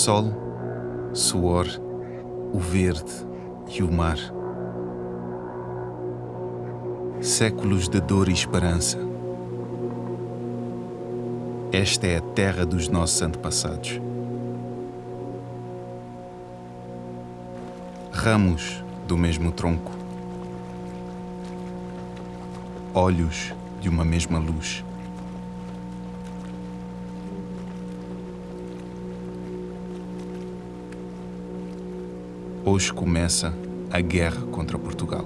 sol, suor, o verde e o mar. Séculos de dor e esperança. Esta é a terra dos nossos antepassados. Ramos do mesmo tronco. Olhos de uma mesma luz. Hoje começa a guerra contra Portugal.